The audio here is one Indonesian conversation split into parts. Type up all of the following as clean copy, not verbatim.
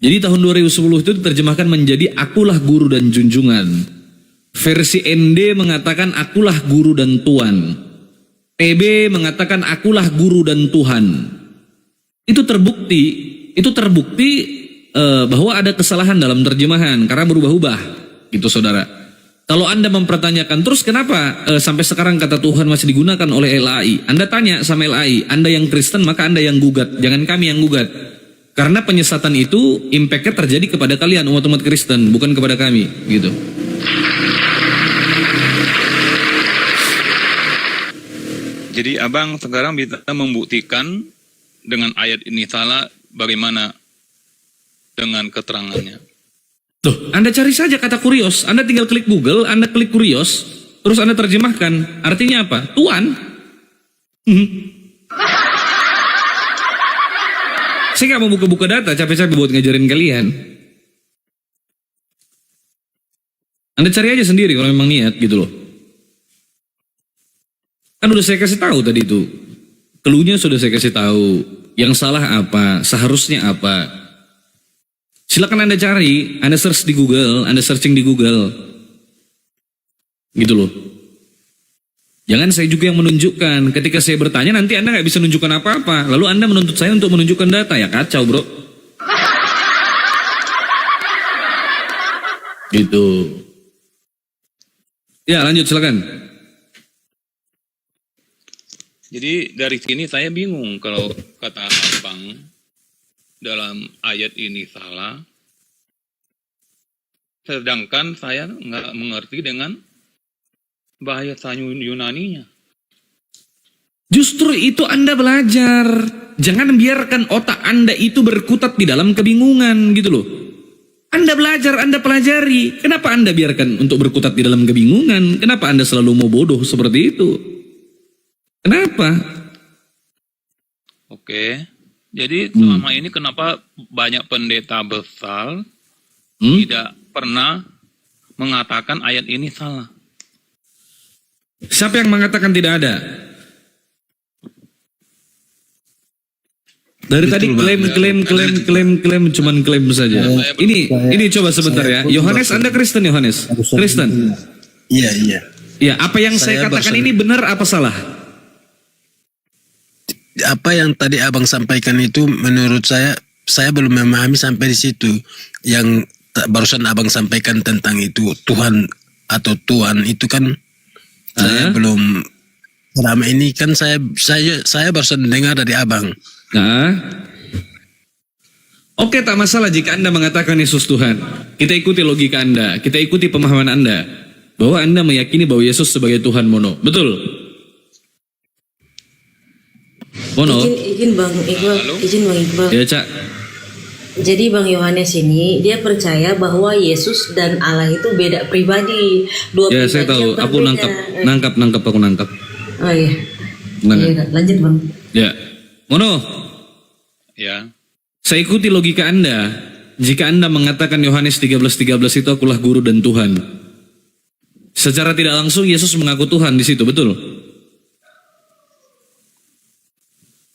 Jadi tahun 2010 itu diterjemahkan menjadi akulah guru dan junjungan. Versi ND mengatakan akulah guru dan tuan. PB mengatakan akulah guru dan Tuhan. Itu terbukti bahwa ada kesalahan dalam terjemahan karena berubah-ubah gitu saudara. Kalau Anda mempertanyakan terus kenapa sampai sekarang kata Tuhan masih digunakan oleh LAI, Anda tanya sama LAI, Anda yang Kristen maka Anda yang gugat, jangan kami yang gugat. Karena penyesatan itu impact-nya terjadi kepada kalian umat-umat Kristen, bukan kepada kami gitu. Jadi abang sekarang bisa membuktikan dengan ayat ini salah, bagaimana dengan keterangannya? Tuh, Anda cari saja kata kurios. Anda tinggal klik Google, Anda klik kurios, terus Anda terjemahkan. Artinya apa? Tuan. Saya nggak mau buka-buka data, capek-capek buat ngajarin kalian. Anda cari aja sendiri kalau memang niat gitu loh. Kan udah saya kasih tahu tadi itu. Cluenya sudah saya kasih tahu. Yang salah apa, seharusnya apa. Silakan Anda cari, Anda search di Google, Anda searching di Google. Gitu loh. Jangan saya juga yang menunjukkan. Ketika saya bertanya nanti Anda nggak bisa menunjukkan apa-apa. Lalu Anda menuntut saya untuk menunjukkan data. Ya kacau bro. Gitu. Ya lanjut silakan. Jadi dari sini saya bingung kalau kata abang dalam ayat ini salah. Sedangkan saya nggak mengerti dengan bahasa Yunaninya. Justru itu Anda belajar. Jangan biarkan otak Anda itu berkutat di dalam kebingungan gitu loh. Anda belajar, Anda pelajari. Kenapa Anda biarkan untuk berkutat di dalam kebingungan? Kenapa Anda selalu mau bodoh seperti itu? Kenapa? Oke. Jadi selama ini kenapa banyak pendeta besar tidak pernah mengatakan ayat ini salah? Siapa yang mengatakan tidak ada? Dari tadi klaim cuman klaim saja. Ini coba sebentar ya. Yohanes, Anda Kristen Yohanes? Kristen? Iya. Ya, apa yang saya katakan ini benar apa salah? Apa yang tadi abang sampaikan itu menurut saya belum memahami sampai di situ. Yang barusan abang sampaikan tentang itu Tuhan atau Tuhan itu kan saya belum. Selama ini kan saya barusan dengar dari abang. Nah, oke, tak masalah jika Anda mengatakan Yesus Tuhan. Kita ikuti logika Anda, kita ikuti pemahaman Anda bahwa Anda meyakini bahwa Yesus sebagai Tuhan mono. Betul? Mono. Izin Bang Iqbal. Ya, Cak. Jadi Bang Yohanes ini dia percaya bahwa Yesus dan Allah itu beda pribadi. Dua Ya, pribadi saya tahu. yang Aku berbeda. aku nangkap. Oh iya. Nangkap. Iya, lanjut Bang. Ya. Mono. Ya. Saya ikuti logika Anda. Jika Anda mengatakan Yohanes 13:13 itu akulah guru dan Tuhan. Secara tidak langsung Yesus mengaku Tuhan di situ, betul?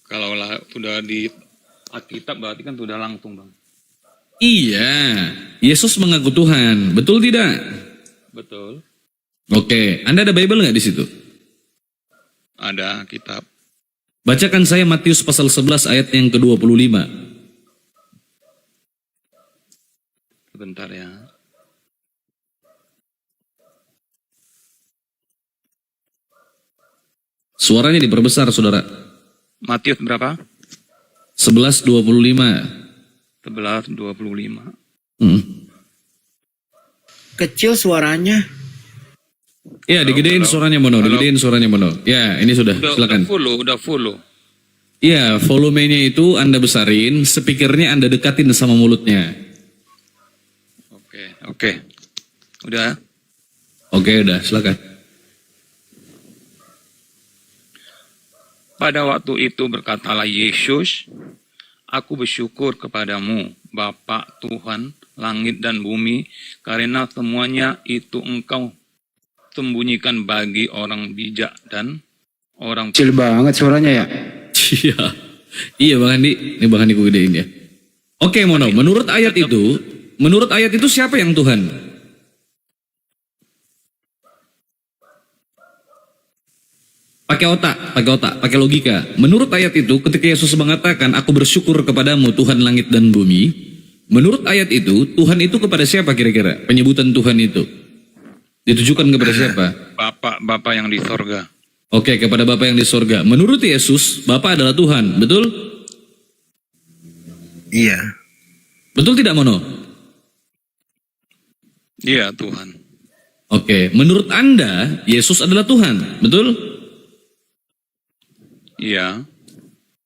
Kalau sudah di Alkitab berarti kan sudah langsung bang. Iya, Yesus mengaku Tuhan, betul tidak? Betul. Oke, Anda ada Bible nggak di situ? Ada kitab. Bacakan saya Matius pasal 11 ayat yang ke-25. Sebentar ya. Suaranya diperbesar, saudara. Matius berapa? 11:25. 11:25. Kecil suaranya. Ya, digedein suaranya Mono, digedein suaranya Mono. Ya, ini sudah, silakan. Udah full. Iya, volumenya itu Anda besarin, speakernya Anda dekatin sama mulutnya. Oke. Udah. Oke, udah, silakan. Pada waktu itu berkatalah Yesus, aku bersyukur kepadamu, Bapa Tuhan, langit dan bumi, karena semuanya itu engkau sembunyikan bagi orang bijak dan orang Kecil banget suaranya ya. Iya, Bang Andi. Ini Bang Andi ku gedein ya. Oke, Mono, menurut ayat itu siapa yang Tuhan? Pakai otak, pakai logika. Menurut ayat itu, ketika Yesus mengatakan, aku bersyukur kepadamu Tuhan langit dan bumi. Menurut ayat itu, Tuhan itu kepada siapa kira-kira? Penyebutan Tuhan itu ditujukan kepada siapa? Bapa yang di sorga. Oke, kepada Bapa yang di sorga. Menurut Yesus, Bapa adalah Tuhan, betul? Iya. Betul tidak, Mono? Iya, Tuhan. Oke, menurut Anda, Yesus adalah Tuhan, betul? Iya.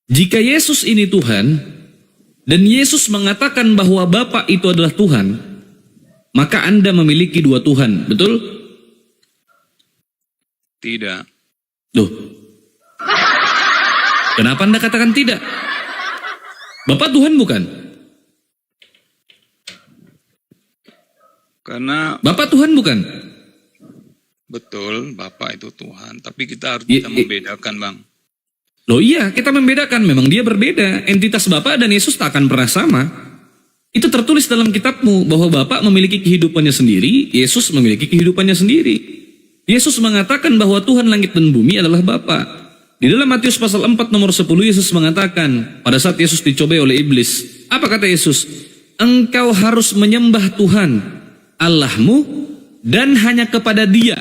Jika Yesus ini Tuhan, dan Yesus mengatakan bahwa Bapa itu adalah Tuhan, maka Anda memiliki dua Tuhan, betul? Tidak. Loh, kenapa Anda katakan tidak? Bapak Tuhan bukan? Karena Bapak Tuhan bukan? betul, Bapak itu Tuhan. Tapi kita harus bisa membedakan, Bang. Loh iya, kita membedakan. Memang dia berbeda. Entitas Bapa dan Yesus tak akan pernah sama. Itu tertulis dalam kitabmu bahwa Bapa memiliki kehidupannya sendiri, Yesus memiliki kehidupannya sendiri. Yesus mengatakan bahwa Tuhan langit dan bumi adalah Bapa. Di dalam Matius pasal 4 nomor 10 Yesus mengatakan, pada saat Yesus dicobai oleh iblis, apa kata Yesus? Engkau harus menyembah Tuhan Allahmu dan hanya kepada Dia.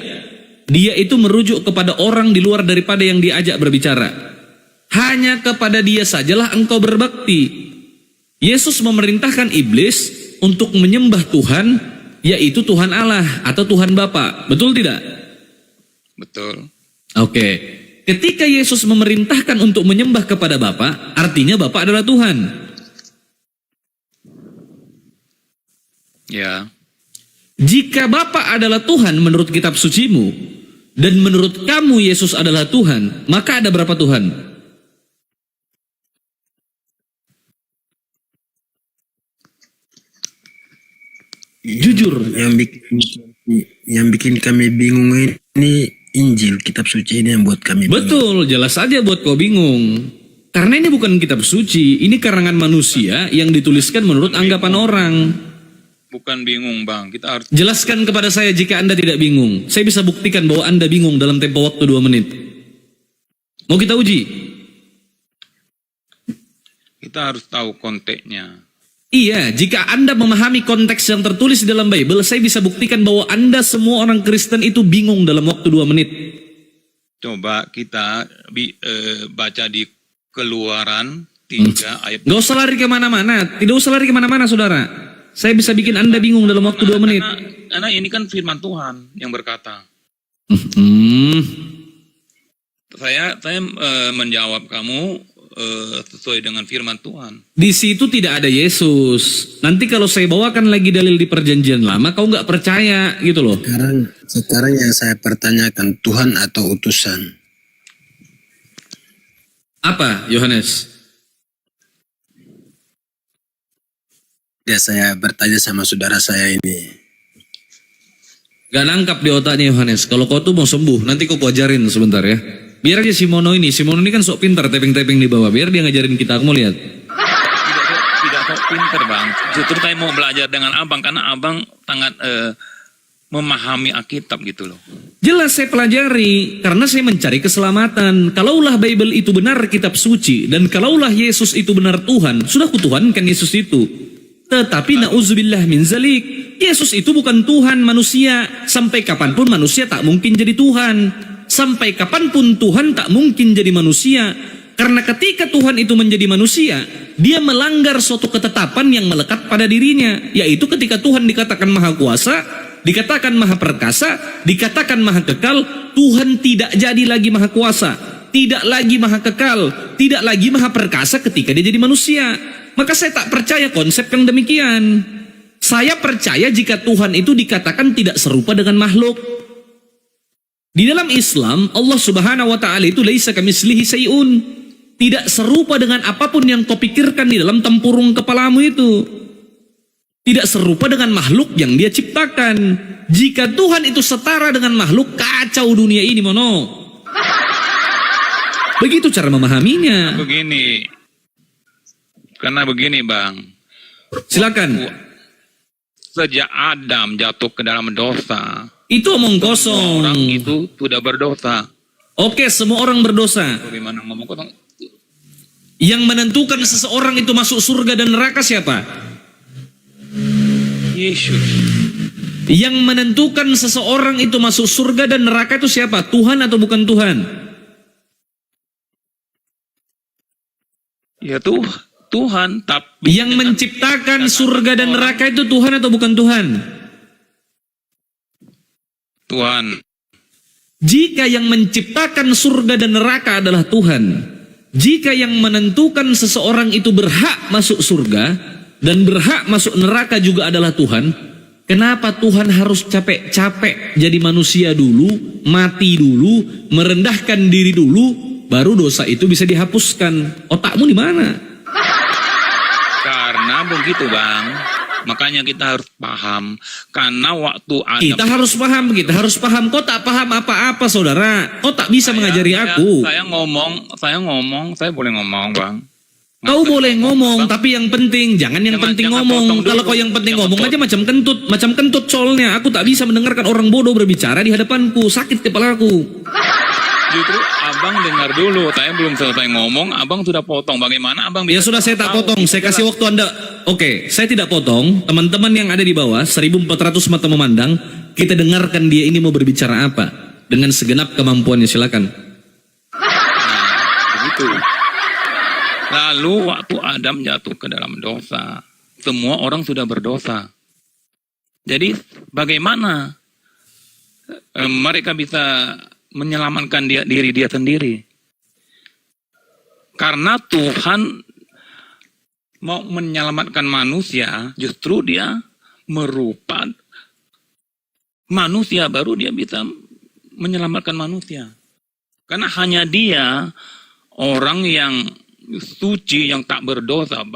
Dia itu merujuk kepada orang di luar daripada yang diajak berbicara. Hanya kepada Dia sajalah engkau berbakti. Yesus memerintahkan iblis untuk menyembah Tuhan, yaitu Tuhan Allah atau Tuhan Bapa. Betul tidak? Betul. Oke. Ketika Yesus memerintahkan untuk menyembah kepada Bapa, artinya Bapa adalah Tuhan. Ya. Jika Bapa adalah Tuhan menurut kitab sucimu, dan menurut kamu Yesus adalah Tuhan, maka ada berapa Tuhan? Jujur. Yang bikin kami bingung ini Injil, kitab suci ini yang buat kami bingung. Betul, jelas saja buat kau bingung. Karena ini bukan kitab suci, ini karangan manusia yang dituliskan menurut anggapan orang. Bukan bingung, Bang. Kita harus Jelaskan kepada saya jika Anda tidak bingung. Saya bisa buktikan bahwa Anda bingung dalam tempo waktu 2 menit. Mau kita uji? tahu konteksnya. Iya, jika Anda memahami konteks yang tertulis di dalam Bible, saya bisa buktikan bahwa Anda semua orang Kristen itu bingung dalam waktu 2 menit. Coba kita baca di Keluaran 3 ayat. Gak usah lari kemana-mana, tidak usah lari kemana-mana saudara. Saya bisa bikin Anda bingung dalam waktu 2 menit. Karena ini kan firman Tuhan yang berkata. Saya menjawab kamu sesuai dengan firman Tuhan. Di situ tidak ada Yesus. Nanti kalau saya bawakan lagi dalil di perjanjian lama, kau nggak percaya gitu loh. Sekarang yang saya pertanyakan, Tuhan atau utusan? Apa, Yohanes? Ya, saya bertanya sama saudara saya ini. Gak nangkap di otaknya Yohanes. Kalau kau tuh mau sembuh, nanti kau ajarin sebentar ya. Biar aja Simono ini kan sok pintar tapping-tapping di bawah. Biar dia ngajarin kita, aku mau lihat. Tidak sok pintar bang. Justru saya mau belajar dengan abang karena abang sangat memahami Alkitab gitu loh. Jelas saya pelajari karena saya mencari keselamatan. Kalaulah Bible itu benar kitab suci dan kalaulah Yesus itu benar Tuhan, sudah kutuhankan Yesus itu. Tetapi na'udzubillah min zalik, Yesus itu bukan Tuhan manusia. Sampai kapanpun manusia tak mungkin jadi Tuhan. Sampai kapanpun Tuhan tak mungkin jadi manusia. Karena ketika Tuhan itu menjadi manusia, dia melanggar suatu ketetapan yang melekat pada dirinya. Yaitu ketika Tuhan dikatakan maha kuasa, dikatakan maha perkasa, dikatakan maha kekal, Tuhan tidak jadi lagi maha kuasa, tidak lagi maha kekal, tidak lagi maha perkasa ketika dia jadi manusia. Maka saya tak percaya konsep yang demikian. Saya percaya jika Tuhan itu dikatakan tidak serupa dengan makhluk. Di dalam Islam, Allah Subhanahu wa taala itu laisa kamitslihi syai'un. Tidak serupa dengan apapun yang kau pikirkan di dalam tempurung kepalamu itu. Tidak serupa dengan makhluk yang dia ciptakan. Jika Tuhan itu setara dengan makhluk, kacau dunia ini, mono. Begitu cara memahaminya. Karena begini bang, Silakan. Sejak Adam jatuh ke dalam dosa, Itu omong orang kosong. itu sudah berdosa. Oke, semua orang berdosa. Bagaimana ngomong kosong? Yang menentukan seseorang itu masuk surga dan neraka siapa? Yesus. Yang menentukan seseorang itu masuk surga dan neraka itu siapa? Tuhan atau bukan Tuhan? Ya Tuhan, tapi Yang menciptakan surga dan neraka itu Tuhan atau bukan Tuhan? Tuhan. Jika yang menciptakan surga dan neraka adalah Tuhan, jika yang menentukan seseorang itu berhak masuk surga dan berhak masuk neraka juga adalah Tuhan, kenapa Tuhan harus capek-capek jadi manusia dulu, mati dulu, merendahkan diri dulu, baru dosa itu bisa dihapuskan? Otakmu di mana? Karena begitu Bang, makanya kita harus paham. Karena waktu Adam, Kita harus paham. Kau tak paham apa-apa, saudara. Kau tak bisa mengajari aku. saya boleh ngomong Bang. Kau boleh ngomong, tapi yang penting jangan yang penting jangan ngomong. potong dulu. Kalau kau yang penting Jangan ngomong aja macam kentut soalnya. Aku tak bisa mendengarkan orang bodoh berbicara di hadapanku. Sakit kepalaku. Justru Abang dengar dulu, saya belum selesai ngomong, Abang sudah potong. Bagaimana Abang Ya bisa sudah, saya tak tahu? potong. Saya kasih waktu Anda. Oke, saya tidak potong. Teman-teman yang ada di bawah, 1400 mata memandang, kita dengarkan dia ini mau berbicara apa. Dengan segenap kemampuannya, silakan. Begitu. Lalu waktu Adam jatuh ke dalam dosa, semua orang sudah berdosa. Jadi bagaimana mereka bisa menyelamatkan diri dia sendiri? Karena Tuhan mau menyelamatkan manusia, justru dia merupakan manusia, baru dia bisa menyelamatkan manusia. Karena hanya dia orang yang suci, yang tak berdosa,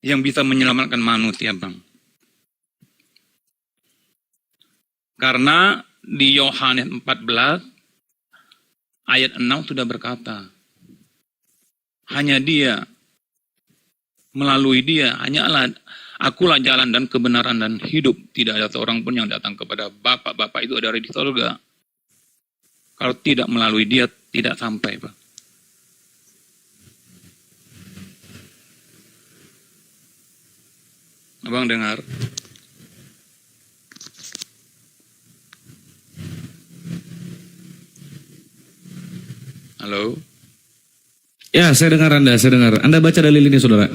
yang bisa menyelamatkan manusia, Bang. Karena di Yohanes 14 ayat 6 sudah berkata, hanya dia, melalui dia, hanyalah akulah jalan dan kebenaran dan hidup. Tidak ada seorang pun yang datang kepada Bapa. Bapa itu ada di surga. Kalau tidak melalui dia, tidak sampai, Pak. Abang dengar? Halo? Ya, saya dengar Anda, saya dengar. Anda baca dalil ini, saudara.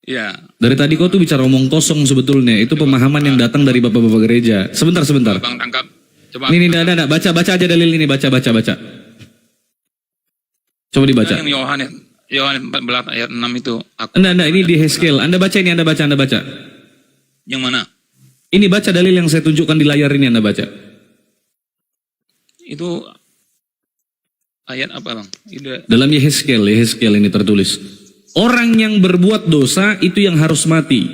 Ya. Dari tadi kau tuh bicara omong kosong sebetulnya. Itu pemahaman yang datang dari bapak-bapak gereja. Sebentar. Bang tangkap. Coba. Ini, baca aja dalil ini, baca. Coba dibaca. Yang Yohanes 14 ayat 6 itu. Anda, ini di Heskel. Anda baca ini, Anda baca. Yang mana? Ini baca dalil yang saya tunjukkan di layar ini, Anda baca. Itu ayat apa, Bang? Dalam Yehezkel ini tertulis. Orang yang berbuat dosa itu yang harus mati.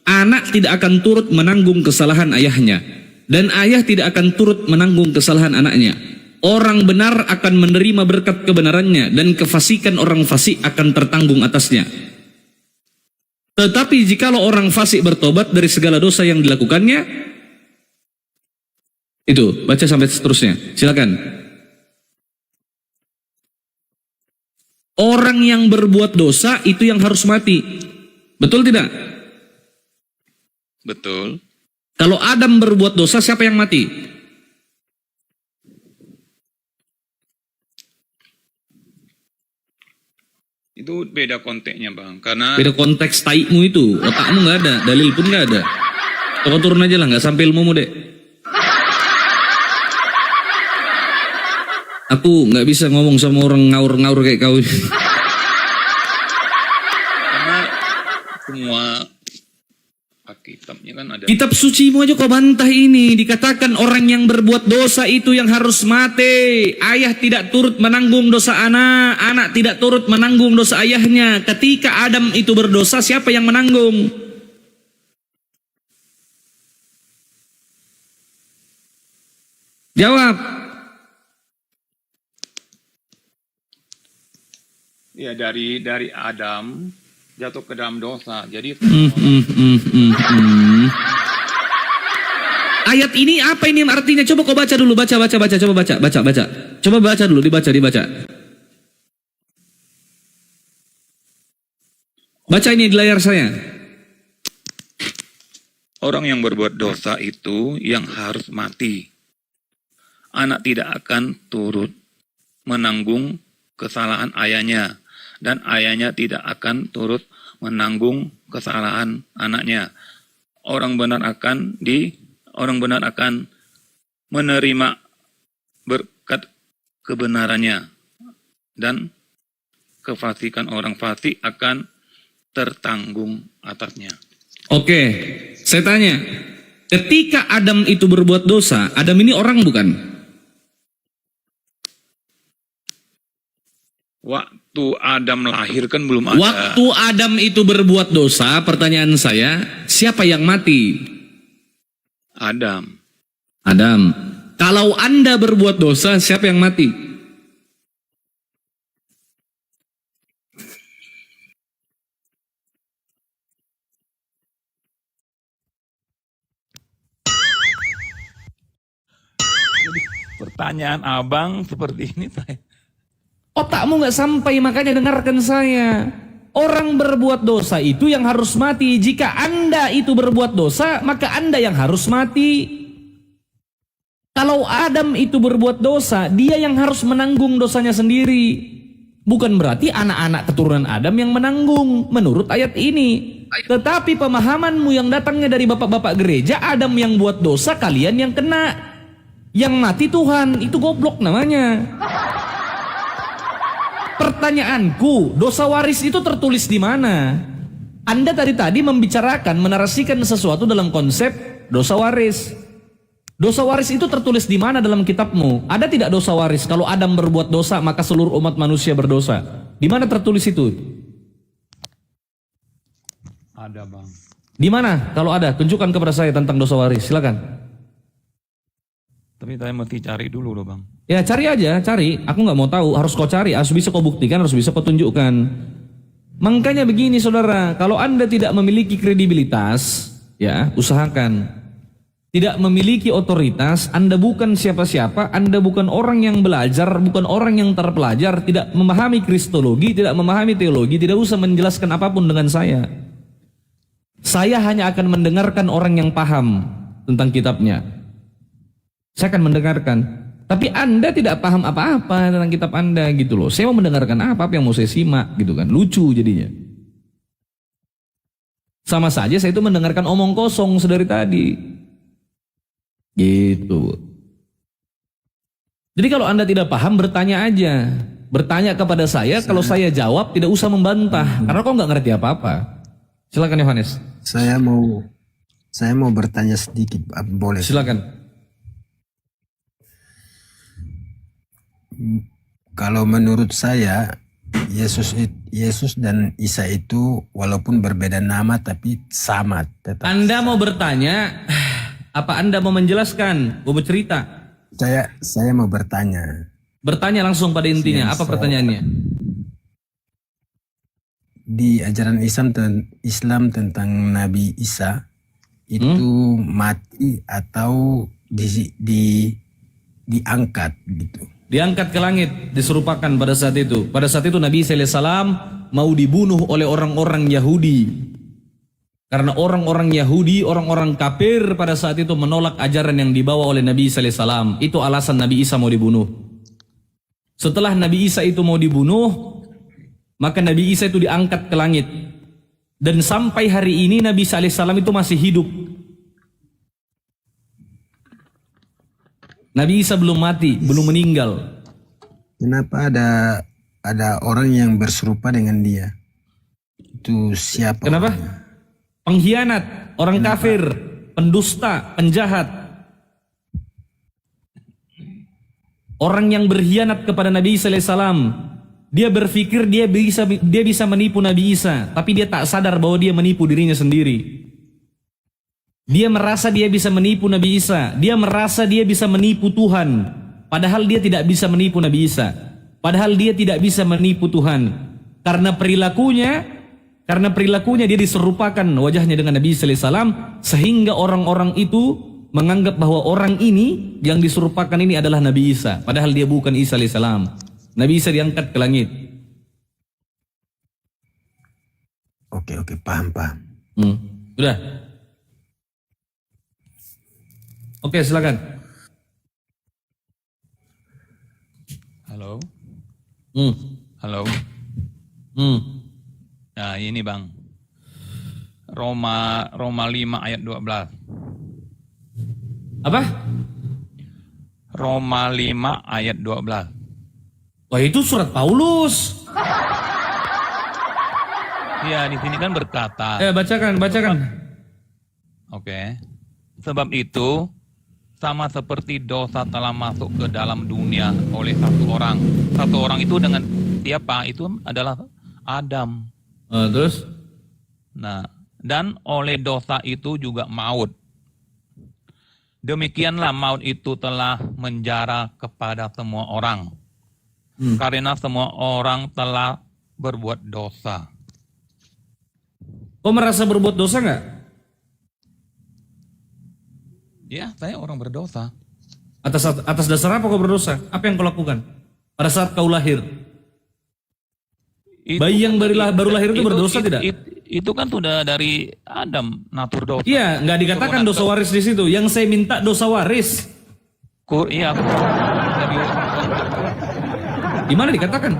Anak tidak akan turut menanggung kesalahan ayahnya. Dan ayah tidak akan turut menanggung kesalahan anaknya. Orang benar akan menerima berkat kebenarannya. Dan kefasikan orang fasik akan tertanggung atasnya. Tetapi jikalau orang fasik bertobat dari segala dosa yang dilakukannya, itu, baca sampai seterusnya. Silakan. Orang yang berbuat dosa itu yang harus mati. Betul tidak? Betul. Kalau Adam berbuat dosa, siapa yang mati? Itu beda konteksnya, Bang. Karena Beda konteks taimu itu. Otakmu nggak ada, dalil pun nggak ada. Kau turun aja lah, nggak sampai ilmumu, Dek. Aku nggak bisa ngomong sama orang ngaur-ngaur kayak kau. karena semua kitabnya kan ada. Kitab sucimu aja kau bantah ini. Dikatakan orang yang berbuat dosa itu yang harus mati. Ayah tidak turut menanggung dosa anak. Anak tidak turut menanggung dosa ayahnya. Ketika Adam itu berdosa, siapa yang menanggung? Jawab. Ya dari Adam jatuh ke dalam dosa. Jadi Ayat ini apa ini artinya? Coba kau baca dulu, baca, coba baca. Coba baca dulu, dibaca. Baca ini di layar saya. orang yang berbuat dosa itu yang harus mati. Anak tidak akan turut menanggung kesalahan ayahnya, dan ayahnya tidak akan turut menanggung kesalahan anaknya. Orang benar akan menerima berkat kebenarannya, dan kefasikan orang fasik akan tertanggung atasnya. Oke, saya tanya, ketika Adam itu berbuat dosa, Adam ini orang bukan? Waktu Adam lahir kan belum ada. Waktu Adam itu berbuat dosa, pertanyaan saya, siapa yang mati? Adam. Kalau Anda berbuat dosa, siapa yang mati? Pertanyaan abang seperti ini saya. Otakmu nggak sampai, makanya dengarkan saya. Orang berbuat dosa itu yang harus mati. Jika Anda itu berbuat dosa, maka Anda yang harus mati. Kalau Adam itu berbuat dosa, dia yang harus menanggung dosanya sendiri. Bukan berarti anak-anak keturunan Adam yang menanggung, menurut ayat ini. Tetapi pemahamanmu yang datangnya dari bapak-bapak gereja, Adam yang buat dosa, kalian yang kena. Yang mati Tuhan, itu goblok namanya. Pertanyaanku, dosa waris itu tertulis di mana? Anda tadi membicarakan, menarasikan sesuatu dalam konsep dosa waris. Dosa waris itu tertulis di mana dalam kitabmu? Ada tidak dosa waris? Kalau Adam berbuat dosa, maka seluruh umat manusia berdosa. Di mana tertulis itu? Ada bang. Di mana? Kalau ada, tunjukkan kepada saya tentang dosa waris. Silakan. Tapi saya mesti cari dulu loh bang. Ya cari aja, cari. Aku nggak mau tahu. Harus kau cari, harus bisa kau buktikan, harus bisa kau tunjukkan. Makanya begini saudara, kalau Anda tidak memiliki kredibilitas, ya usahakan. Tidak memiliki otoritas, Anda bukan siapa-siapa, Anda bukan orang yang belajar, bukan orang yang terpelajar, tidak memahami kristologi, tidak memahami teologi, tidak usah menjelaskan apapun dengan saya. Saya hanya akan mendengarkan orang yang paham tentang kitabnya. Saya akan mendengarkan. Tapi Anda tidak paham apa-apa tentang kitab Anda gitu loh. Saya mau mendengarkan apa yang mau saya simak gitu kan. Lucu jadinya. Sama saja saya itu mendengarkan omong kosong sedari tadi. Gitu. Jadi kalau Anda tidak paham, bertanya aja. Bertanya kepada saya, kalau saya jawab tidak usah membantah. Karena kok nggak ngerti apa-apa. Silakan Yohanes. Saya mau bertanya sedikit, boleh? Silakan. Kalau menurut saya, Yesus dan Isa itu walaupun berbeda nama tapi sama. Tetap Anda mau bertanya, apa Anda mau menjelaskan, mau bercerita? Saya mau bertanya. Bertanya langsung pada intinya, apa pertanyaannya? Di ajaran Islam tentang Nabi Isa itu mati atau diangkat gitu. Diangkat ke langit, diserupakan pada saat itu. Pada saat itu Nabi Isa alaihissalam mau dibunuh oleh orang-orang Yahudi. Karena orang-orang Yahudi, orang-orang kafir pada saat itu menolak ajaran yang dibawa oleh Nabi Isa alaihissalam. Itu alasan Nabi Isa mau dibunuh. Setelah Nabi Isa itu mau dibunuh, maka Nabi Isa itu diangkat ke langit. Dan sampai hari ini Nabi Isa alaihissalam itu masih hidup. Nabi Isa belum mati, belum meninggal. Kenapa ada orang yang berserupa dengan dia? Itu siapa? Kenapa? Orangnya? Pengkhianat, orang kafir, pendusta, penjahat. Orang yang berkhianat kepada Nabi Isa alaihissalam. Dia berpikir dia bisa menipu Nabi Isa, tapi dia tak sadar bahwa dia menipu dirinya sendiri. Dia merasa dia bisa menipu Nabi Isa. Dia merasa dia bisa menipu Tuhan. Padahal dia tidak bisa menipu Nabi Isa. Padahal dia tidak bisa menipu Tuhan. Karena perilakunya dia diserupakan wajahnya dengan Nabi sallallahu alaihi wasallam, sehingga orang-orang itu menganggap bahwa orang ini yang diserupakan ini adalah Nabi Isa, padahal dia bukan Isa alaihi salam. Nabi Isa diangkat ke langit. Oke, paham. Udah. Oke, silakan. Halo. Hmm. Halo. Nah, ini Bang. Roma 5 ayat 12. Apa? Roma 5 ayat 12. Wah, itu surat Paulus. Iya, di sini kan berkata. Bacakan. Oke. Sebab itu sama seperti dosa telah masuk ke dalam dunia oleh satu orang. Satu orang itu dengan siapa? Itu adalah Adam. Terus? Nah, dan oleh dosa itu juga maut. Demikianlah maut itu telah menjara kepada semua orang. Karena semua orang telah berbuat dosa. Kau merasa berbuat dosa nggak? Ya, saya orang berdosa. Atas dasar apa kau berdosa? Apa yang kau lakukan pada saat kau lahir? Bayi yang baru lahir itu berdosa tidak? Itu kan sudah dari Adam, natur dosa. Iya, nggak dikatakan dosa waris di situ. Yang saya minta dosa waris. Iya. Di mana dikatakan?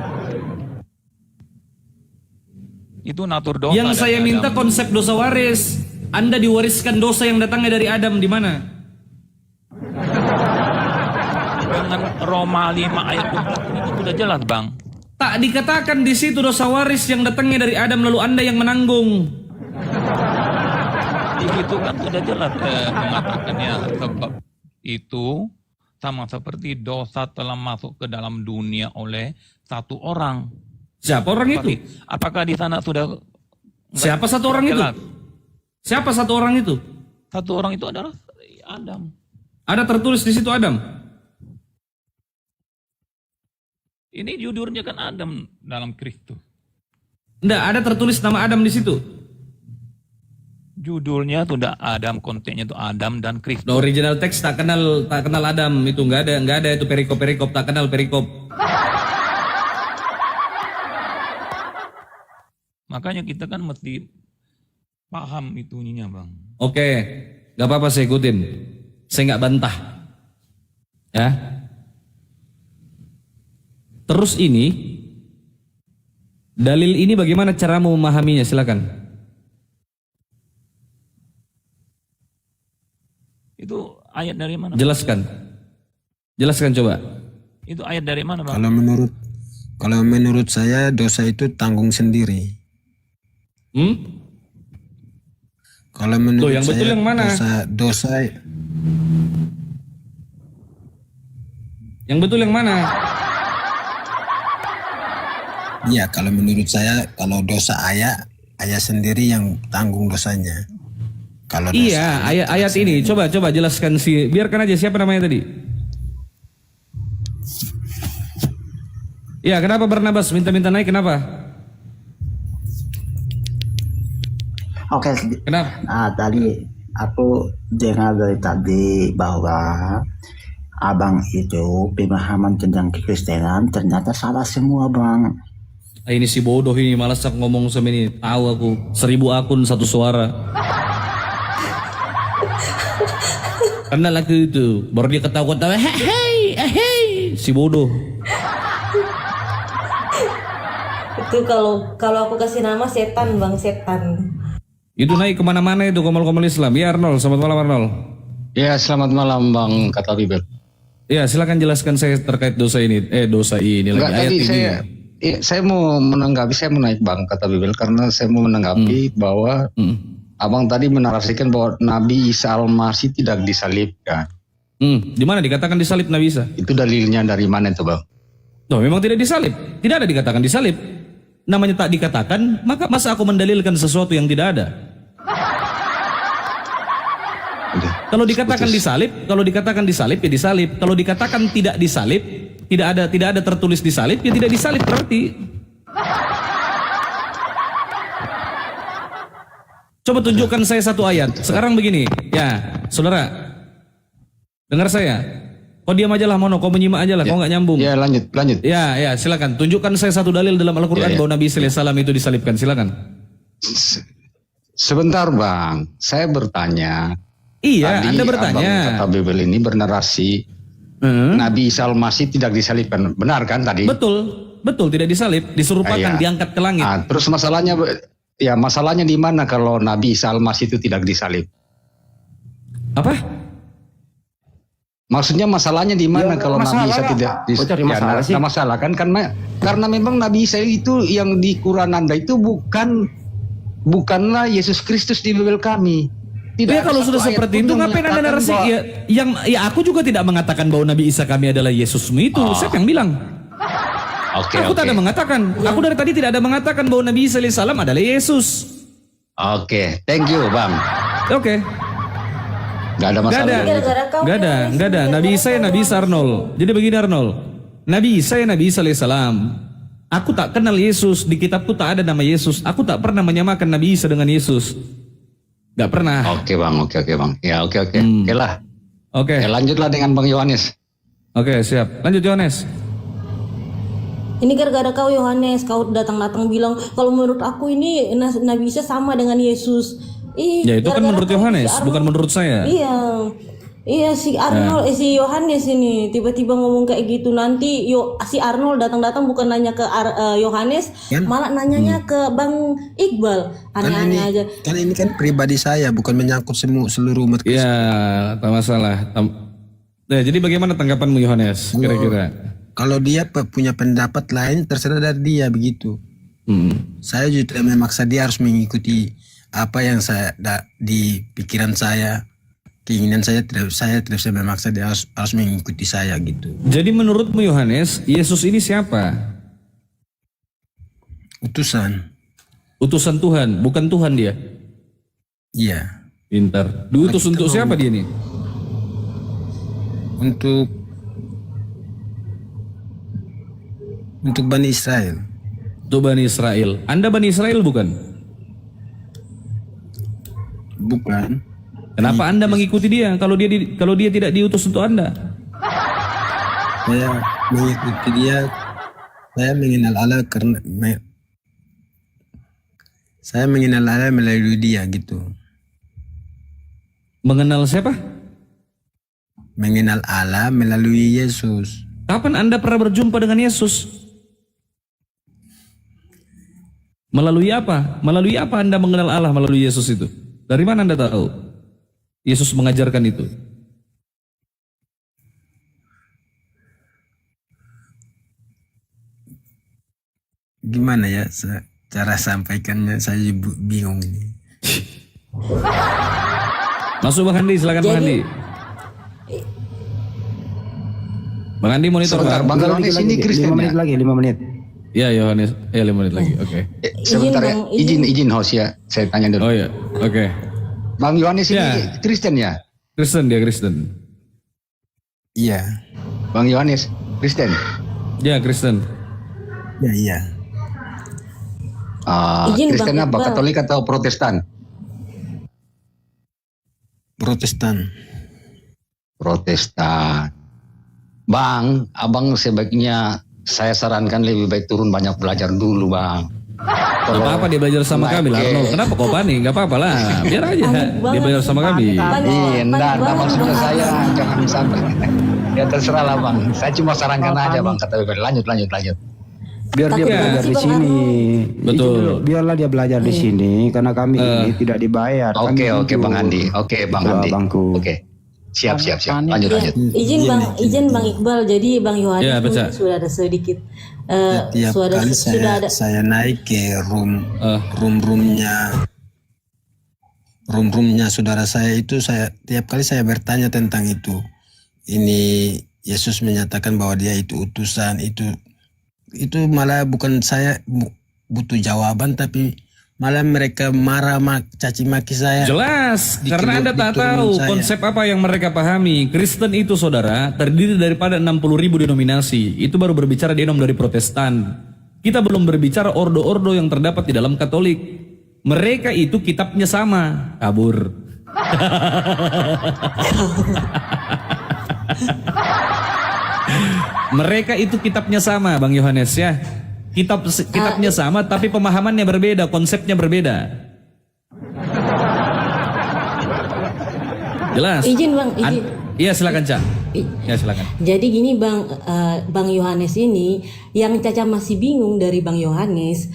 Itu natur dosa. Yang saya minta Adam. konsep dosa waris. Anda diwariskan dosa yang datangnya dari Adam, di mana? Dengan Roma 5 ayat 12 itu sudah jelas, Bang. Tak dikatakan di situ dosa waris yang datangnya dari Adam lalu Anda yang menanggung. Di situ kan sudah jelas mengatakannya, sebab itu sama seperti dosa telah masuk ke dalam dunia oleh satu orang. Siapa orang itu? Apakah di sana sudah Siapa satu orang itu? jelas? Siapa satu orang itu? Satu orang itu adalah Adam. Ada tertulis di situ Adam. Ini judulnya kan Adam dalam Kristus. Enggak, ada tertulis nama Adam di situ. Judulnya sudah Adam, konteksnya itu Adam dan Kristus. The original text tak kenal Adam, itu nggak ada itu perikop tak kenal perikop. Makanya kita kan mesti paham itunya, Bang. Oke, nggak apa-apa saya ikutin. Saya nggak bantah. Ya. Terus ini dalil ini bagaimana caramu memahaminya? Silakan. Itu ayat dari mana? Jelaskan coba. Itu ayat dari mana, Bang? Kalau menurut saya dosa itu tanggung sendiri. Kalau menurut yang betul saya yang mana? dosa Yang betul yang mana? ya kalau menurut saya kalau dosa ayah sendiri yang tanggung dosanya. Kalau dosa Iya, ayat ini coba jelaskan biarkan aja siapa namanya tadi? Ya, kenapa Barnabas minta naik kenapa? Oke, Kenapa? tadi aku dengar dari tadi bahwa abang itu pemahaman tentang kekristenan ternyata salah semua, Bang. Ini si bodoh ini malas aku ngomong sama ini. Tahu aku 1000 akun satu suara. Karena lagi itu baru dia ketawa-ketawa. Hei, si bodoh. Itu kalau aku kasih nama setan, Bang, setan. Itu naik kemana-mana itu komal-komal Islam. Ya Arnold, selamat malam Arnold. Ya, selamat malam Bang Kata Bibel. Ya silakan jelaskan saya terkait dosa ini. Dosa ini lagi Enggak, ayat tadi ini. saya mau menanggapi, saya mau naik Bang Kata Bibel karena saya mau menanggapi bahwa Abang tadi menarasikan bahwa Nabi Isa Al-Masih tidak disalibkan. Di mana dikatakan disalib Nabi Isa? Itu dalilnya dari mana itu, Bang? Loh, memang tidak disalib. Tidak ada dikatakan disalib. Namanya tak dikatakan, maka masa aku mendalilkan sesuatu yang tidak ada? Udah. Kalau dikatakan disalib, ya disalib. Kalau dikatakan tidak disalib, tidak ada tertulis disalib, ya tidak disalib berarti. Coba tunjukkan saya satu ayat. Sekarang begini, ya, saudara, dengar saya. Kau diam aja lah, Mono. Kau menyimak aja lah. Kau nggak nyambung. Ya, lanjut. Ya, silakan. Tunjukkan saya satu dalil dalam Al-Quran bahwa Nabi Isa alaihissalam itu disalibkan. Silakan. Sebentar Bang, saya bertanya. Iya, Tadi Anda bertanya. Abang kata Bible ini bernarasi Nabi Isa Al-Masih tidak disalibkan. Benar kan tadi? Betul, tidak disalib, diserupakan, Iya. diangkat ke langit. Terus masalahnya di mana kalau Nabi Isa Al-Masih itu tidak disalib? Apa? Maksudnya masalahnya di mana kalau Nabi Isa tidak cari masalah sih. Nggak masalah kan karena memang Nabi Isa itu yang di Quran Anda itu bukanlah Yesus Kristus di Bible kami. Tidak Ya ada kalau satu sudah ayat seperti pun itu yang ngapain Anda menyatakan narasi? bahwa- Ya aku juga tidak mengatakan bahwa Nabi Isa kami adalah Yesusmu itu. Siapa yang bilang? Aku tak ada mengatakan. Aku dari tadi tidak ada mengatakan bahwa Nabi Isa alaihissalam adalah Yesus. Oke, thank you Bang. Oke. Gak ada masalah. Gara-gara kau Gak ada. Nabi Isa ya Nabi Isa Arnold. Jadi begini Arnold. Nabi Isa ya Nabi Isa alaihissalam. Aku tak kenal Yesus. Di kitabku tak ada nama Yesus. Aku tak pernah menyamakan Nabi Isa dengan Yesus. Gak pernah. Oke Bang. Ya oke. Oke lah. Oke. Lanjutlah dengan Bang Yohanes. Oke, siap. Lanjut Yohanes. Ini gara-gara kau Yohanes, kau datang-datang bilang kalau menurut aku ini Nabi Isa sama dengan Yesus. Ya itu kan gara-gara menurut kau, Yohanes, si Arnold. bukan menurut saya. Iya si Arnold, si Yohanes ini tiba-tiba ngomong kayak gitu. Nanti si Arnold datang-datang bukan nanya ke Yohanes, malah nanyanya ke Bang Iqbal. Aneh-aneh aja. Kan ini kan pribadi saya, bukan menyangkut seluruh umat Kristen. Ya, tak masalah. Nah, jadi bagaimana tanggapanmu Yohanes kira-kira? Kalau dia punya pendapat lain, terserah dari dia begitu. Saya juga tidak memaksa dia harus mengikuti apa yang di pikiran saya, keinginan saya tidak bisa memaksa dia harus mengikuti saya gitu. Jadi menurutmu Yohanes, Yesus ini siapa? Utusan Tuhan, bukan Tuhan dia. Iya. Pintar. Diutus untuk siapa dia nih? Untuk Bani Israel. Untuk Bani Israel. Anda Bani Israel bukan? Bukan. Kenapa Anda mengikuti dia kalau dia tidak diutus untuk Anda? Saya mengikuti dia. Saya mengenal Allah karena saya mengenal Allah melalui dia gitu. Mengenal siapa? Mengenal Allah melalui Yesus. Kapan Anda pernah berjumpa dengan Yesus? Melalui apa? Melalui apa Anda mengenal Allah melalui Yesus itu? Dari mana Anda tahu? Yesus mengajarkan itu. Gimana ya cara sampaikannya, saya bingung ini. Masuk Bang Andi, silakan Bang Andi. Bang Andi monitor Sebentar, Bang. Bang Yohanes ini Kristen 5 menit ya? lagi, 5 menit. Ya Yohanes, 5 menit lagi. Oke. Sebentar ya, Bang, izin. izin host ya, saya tanya dulu. Oh ya, oke. Bang Yohanes ini Ya. Kristen ya? Kristen dia Kristen. Iya. Bang Yohanes Kristen? Ya Kristen. Ya iya. Izin, Kristen Bang apa? Iqbal. Katolik atau Protestan? Protestan. Protestan. Bang, abang sebaiknya saya sarankan lebih baik turun banyak belajar dulu bang. Gak apa-apa dia belajar sama kami lah Arnold. Kenapa kau panik? Gak apa-apa lah. Biar aja dia belajar sama kami. Iya, enggak maksudnya saya jangan sampai. Ya terserah lah bang. Saya cuma sarankan aja bang kata Bebel. Lanjut. Biar dia Tapi belajar si di Bang sini. Betul. Izin dulu, biarlah dia belajar di sini karena kami ini tidak dibayar. Oke Kami Bang jujur. Andi. Oke Bang Ketua Andi. Bangku. Oke. Siap. Lanjut. Izin Bang Iqbal. Jadi Bang Yohanes Ya, baca. sudah ada sedikit Tiap kali sudah ada saya naik ke room-roomnya saudara saya itu, tiap kali saya bertanya tentang itu. Ini Yesus menyatakan bahwa dia itu utusan, itu malah bukan saya butuh jawaban, tapi malah mereka marah, caci maki saya. Jelas, karena Anda tak diturunin tahu saya. konsep apa yang mereka pahami. Kristen itu saudara terdiri daripada 60.000 denominasi. Itu baru berbicara denom dari Protestan. Kita belum berbicara ordo-ordo yang terdapat di dalam Katolik. Mereka itu kitabnya sama, kabur. Mereka itu kitabnya sama, Bang Yohanes ya. Kitabnya sama, tapi pemahamannya berbeda, konsepnya berbeda. Jelas? Izin Bang, izin. Iya silakan Cak. Ya silakan. Jadi gini Bang Yohanes ini, yang Caca masih bingung dari Bang Yohanes,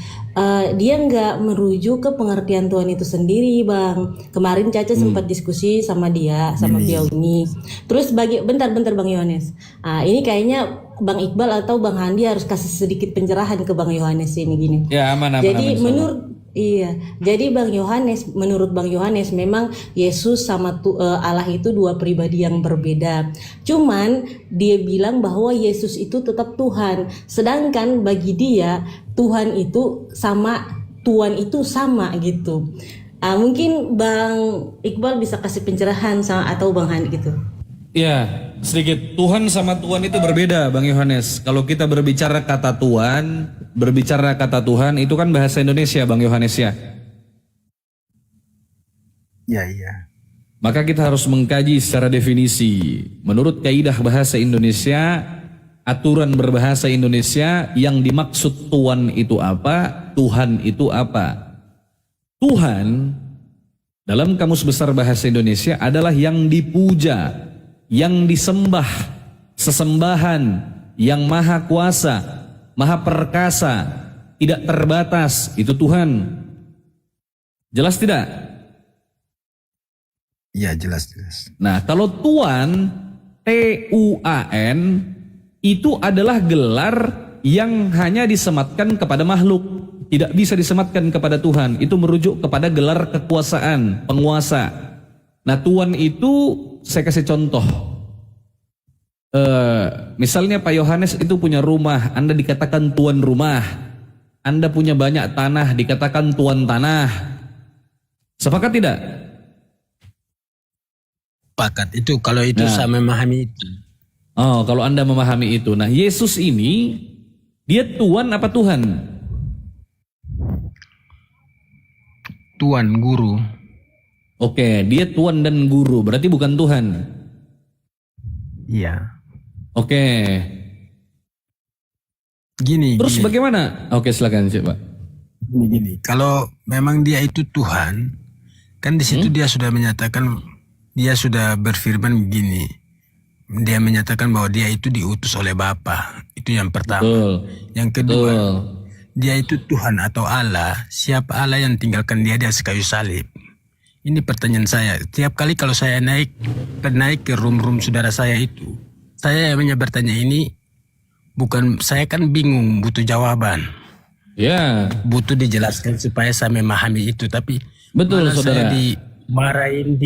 dia nggak merujuk ke pengertian Tuhan itu sendiri Bang. Kemarin Caca sempat diskusi sama dia, sama beliau ini. Terus bentar Bang Yohanes. Ini kayaknya Bang Iqbal atau Bang Handi harus kasih sedikit pencerahan ke Bang Yohanes ini gini. Ya aman. Jadi menurut Bang Yohanes memang Yesus sama Allah itu dua pribadi yang berbeda. Cuman dia bilang bahwa Yesus itu tetap Tuhan. Sedangkan bagi dia Tuhan itu sama gitu. Mungkin Bang Iqbal bisa kasih pencerahan atau Bang Handi gitu. Ya, sedikit. Tuhan sama Tuhan itu berbeda, Bang Yohanes. Kalau kita berbicara kata Tuhan itu kan bahasa Indonesia, Bang Yohanes ya. Iya. Maka kita harus mengkaji secara definisi. Menurut kaidah bahasa Indonesia, aturan berbahasa Indonesia, yang dimaksud Tuhan itu apa? Tuhan itu apa? Tuhan dalam Kamus Besar Bahasa Indonesia adalah yang dipuja, yang disembah, sesembahan, yang maha kuasa, maha perkasa, tidak terbatas, itu Tuhan. Jelas tidak? Iya jelas. Nah, kalau Tuhan, T-U-A-N, itu adalah gelar yang hanya disematkan kepada makhluk, tidak bisa disematkan kepada Tuhan. Itu merujuk kepada gelar kekuasaan, penguasa. Nah, Tuhan itu saya kasih contoh. Misalnya Pak Yohanes itu punya rumah, Anda dikatakan tuan rumah. Anda punya banyak tanah, dikatakan tuan tanah. Sepakat tidak? Sepakat. Itu kalau itu saya memahami itu. Oh, kalau Anda memahami itu. Nah, Yesus ini dia Tuhan apa Tuhan? Tuan, guru. Oke, dia Tuhan dan guru, berarti bukan Tuhan. Iya. Oke. Gini. Bagaimana? Oke, silakan Pak. Gini. Kalau memang dia itu Tuhan, kan di situ dia sudah menyatakan, dia sudah berfirman begini. Dia menyatakan bahwa dia itu diutus oleh Bapa. Itu yang pertama. Betul. Yang kedua, dia itu Tuhan atau Allah. Siapa Allah yang tinggalkan dia di atas kayu salib? Ini pertanyaan saya. Tiap kali kalau saya naik ke room saudara saya itu, saya hanya bertanya ini, bukan, saya kan bingung, butuh jawaban. Ya. Butuh dijelaskan supaya saya memahami itu. Tapi betul, saya saudara. dimarahin,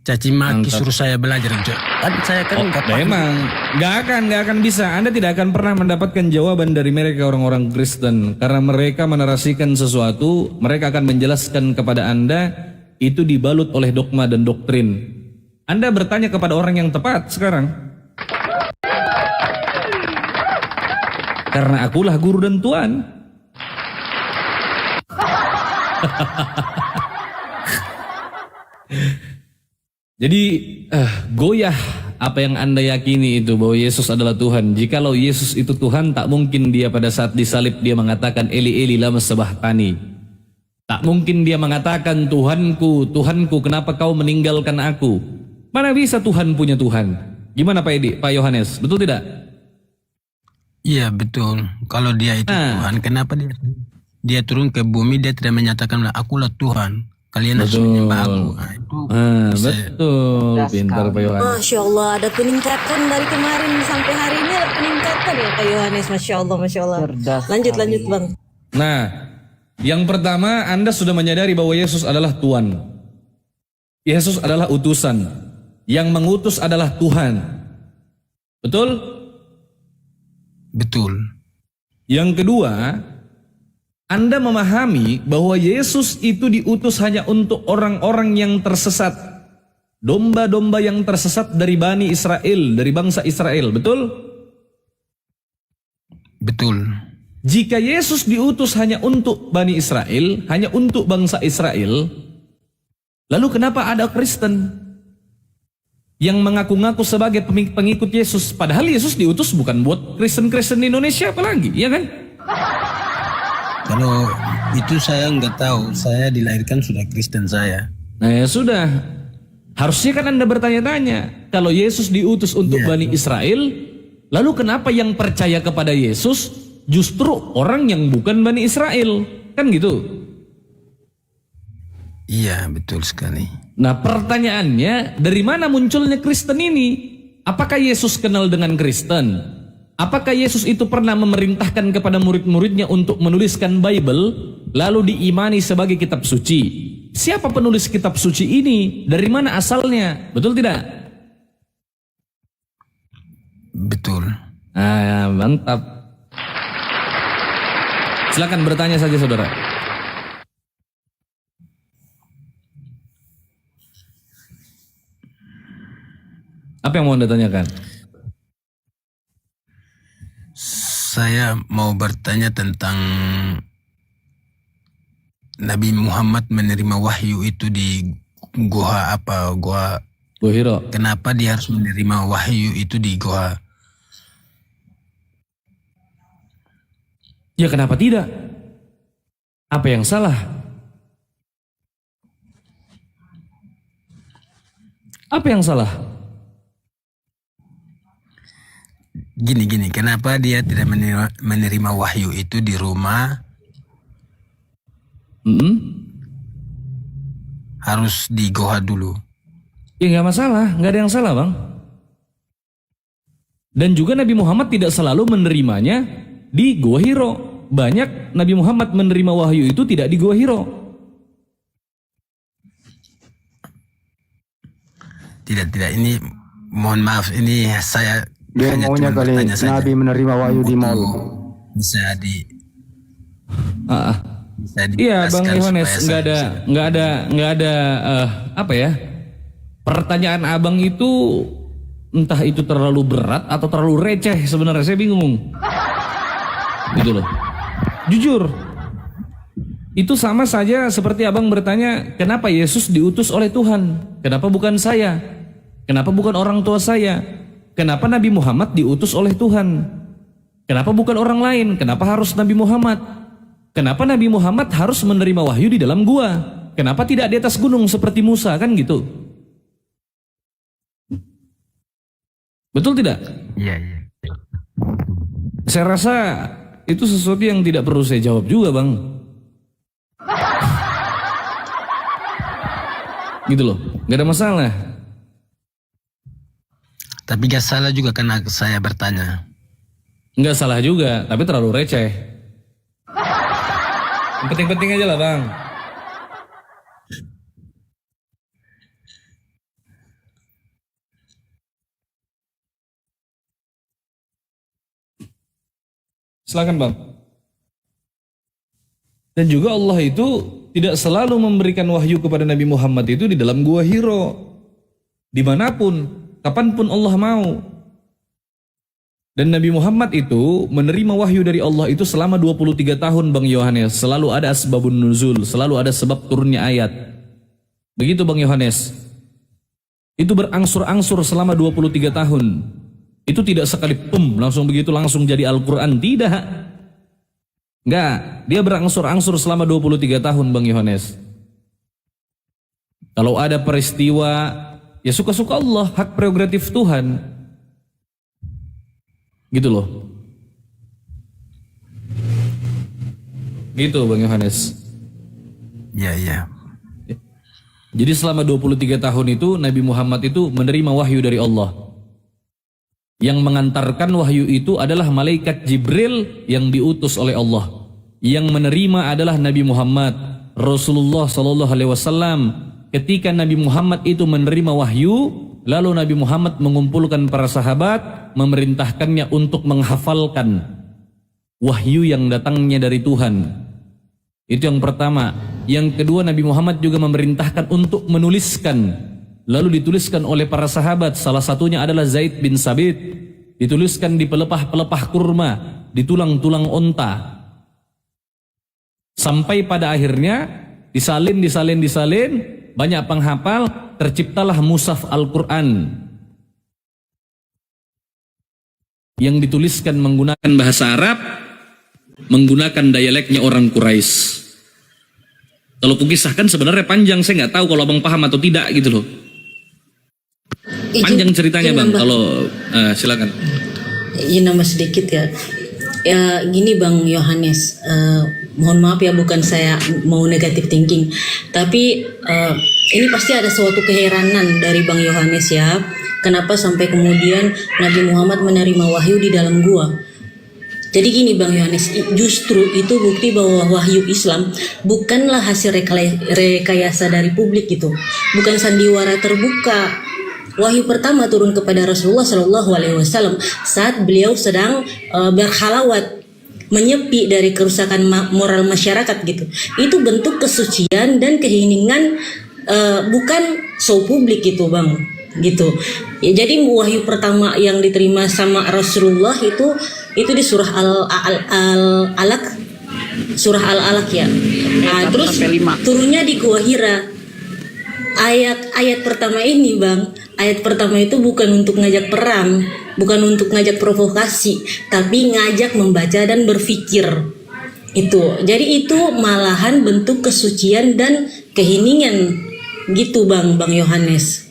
caci maki, suruh saya belajar. Kan saya kan memang nggak akan bisa. Anda tidak akan pernah mendapatkan jawaban dari mereka orang-orang Kristen, karena mereka menarasikan sesuatu, mereka akan menjelaskan kepada Anda itu dibalut oleh dogma dan doktrin. Anda bertanya kepada orang yang tepat sekarang. Karena akulah guru dan Tuhan. Jadi goyah apa yang Anda yakini itu bahwa Yesus adalah Tuhan. Jikalau Yesus itu Tuhan, tak mungkin dia pada saat disalib dia mengatakan Eli Eli lama sabachthani. Tak mungkin dia mengatakan Tuhanku, Tuhanku, kenapa kau meninggalkan aku? Mana bisa Tuhan punya Tuhan? Gimana Pak Yohanes? Betul tidak? Iya betul. Kalau dia itu Tuhan, kenapa dia turun ke bumi, dia tidak menyatakan akulah Tuhan, kalian harus menyembah aku. Nah, itu betul. Pintar Pak Yohanes. Masya Allah, ada peningkatan dari kemarin sampai hari ini, ada peningkatan ya Pak Yohanes. Masya Allah. Lanjut Bang. Nah, yang pertama, Anda sudah menyadari bahwa Yesus adalah Tuhan. Yesus adalah utusan. Yang mengutus adalah Tuhan. Betul? Betul. Yang kedua, Anda memahami bahwa Yesus itu diutus hanya untuk orang-orang yang tersesat. Domba-domba yang tersesat dari Bani Israel, dari bangsa Israel. Betul? Betul. Jika Yesus diutus hanya untuk Bani Israel, hanya untuk bangsa Israel, lalu kenapa ada Kristen yang mengaku-ngaku sebagai pengikut Yesus? Padahal Yesus diutus bukan buat Kristen-Kristen di Indonesia apalagi, ya kan? Kalau itu saya nggak tahu, saya dilahirkan sudah Kristen saya. Nah ya sudah, harusnya kan Anda bertanya-tanya, kalau Yesus diutus untuk Bani Israel, lalu kenapa yang percaya kepada Yesus justru orang yang bukan Bani Israel? Kan gitu. Iya, betul sekali. Nah pertanyaannya, dari mana munculnya Kristen ini? Apakah Yesus kenal dengan Kristen? Apakah Yesus itu pernah memerintahkan kepada murid-muridnya untuk menuliskan Bible, lalu diimani sebagai kitab suci? Siapa penulis kitab suci ini? Dari mana asalnya? Betul tidak? Betul. Ah, mantap. Silakan bertanya saja saudara. Apa yang mau Anda tanyakan? Saya mau bertanya tentang Nabi Muhammad menerima wahyu itu di Goa apa? Goa Hiro. Kenapa dia harus menerima wahyu itu di Goa? Ya kenapa tidak? Apa yang salah? Apa yang salah? Gini, kenapa dia tidak menerima wahyu itu di rumah? Harus di Goa dulu. Ya nggak masalah, nggak ada yang salah bang. Dan juga Nabi Muhammad tidak selalu menerimanya di Gua Hiro. Banyak Nabi Muhammad menerima wahyu itu tidak di Gua Hiro. Tidak. Ini mohon maaf, ini saya Dia hanya maunya cuma kali bertanya saja. Nabi menerima wahyu di mall. Bisa di Iya Bang Yohanes, supaya nggak ada apa ya? Pertanyaan abang itu entah itu terlalu berat atau terlalu receh sebenarnya, saya bingung. Gitu loh. Jujur. Itu sama saja seperti abang bertanya, kenapa Yesus diutus oleh Tuhan? Kenapa bukan saya? Kenapa bukan orang tua saya? Kenapa Nabi Muhammad diutus oleh Tuhan? Kenapa bukan orang lain? Kenapa harus Nabi Muhammad? Kenapa Nabi Muhammad harus menerima wahyu di dalam gua? Kenapa tidak di atas gunung seperti Musa? Kan gitu. Betul tidak? Iya. Saya rasa itu sesuatu yang tidak perlu saya jawab juga bang. Gitu loh, gak ada masalah. Tapi gak salah juga karena saya bertanya. Nggak salah juga, tapi terlalu receh. Yang penting-penting aja lah bang. Silakan bang. Dan juga Allah itu tidak selalu memberikan wahyu kepada Nabi Muhammad itu di dalam Gua Hiro. Dimanapun, kapanpun Allah mau. Dan Nabi Muhammad itu menerima wahyu dari Allah itu selama 23 tahun Bang Yohanes. Selalu ada asbabun nuzul, selalu ada sebab turunnya ayat. Begitu Bang Yohanes. Itu berangsur-angsur selama 23 tahun. Itu tidak sekali langsung begitu langsung jadi Al-Quran. Tidak. Enggak. Dia berangsur-angsur selama 23 tahun Bang Yohanes. Kalau ada peristiwa, ya suka-suka Allah, hak prerogatif Tuhan. Gitu loh. Gitu Bang Yohanes. Iya. Jadi selama 23 tahun itu Nabi Muhammad itu menerima wahyu dari Allah. Yang mengantarkan wahyu itu adalah malaikat Jibril yang diutus oleh Allah. Yang menerima adalah Nabi Muhammad. Rasulullah SAW. Ketika Nabi Muhammad itu menerima wahyu, lalu Nabi Muhammad mengumpulkan para sahabat, memerintahkannya untuk menghafalkan wahyu yang datangnya dari Tuhan. Itu yang pertama. Yang kedua, Nabi Muhammad juga memerintahkan untuk menuliskan. Lalu dituliskan oleh para sahabat. Salah satunya adalah Zaid bin Sabit. Dituliskan di pelepah-pelepah kurma. di tulang-tulang onta. Sampai pada akhirnya disalin, banyak penghafal, terciptalah mushaf Al-Quran yang dituliskan menggunakan bahasa Arab, menggunakan dialeknya orang Quraisy. Kalau kukisahkan sebenarnya panjang, saya nggak tahu kalau abang paham atau tidak gitu loh. Panjang ceritanya bang, kalau silakan. Izin nambah sedikit ya. Ya gini Bang Yohanes, mohon maaf ya bukan saya mau negatif thinking, tapi ini pasti ada suatu keheranan dari Bang Yohanes ya. Kenapa sampai kemudian Nabi Muhammad menerima wahyu di dalam gua? Jadi gini Bang Yohanes, justru itu bukti bahwa wahyu Islam bukanlah hasil rekayasa dari publik gitu, bukan sandiwara terbuka. Wahyu pertama turun kepada Rasulullah Shallallahu Alaihi Wasallam saat beliau sedang berkhalawat, menyepi dari kerusakan moral masyarakat gitu. Itu bentuk kesucian dan keheningan, bukan show publik gitu Bang. Gitu. Ya, jadi wahyu pertama yang diterima sama Rasulullah itu di surah Al-Alaq, surah Al-Alaq ya. Nah, terus turunnya di Gua Hira. Ayat pertama ini Bang, ayat pertama itu bukan untuk ngajak perang, bukan untuk ngajak provokasi, tapi ngajak membaca dan berpikir. Itu. Jadi itu malahan bentuk kesucian dan keheningan gitu Bang Yohanes.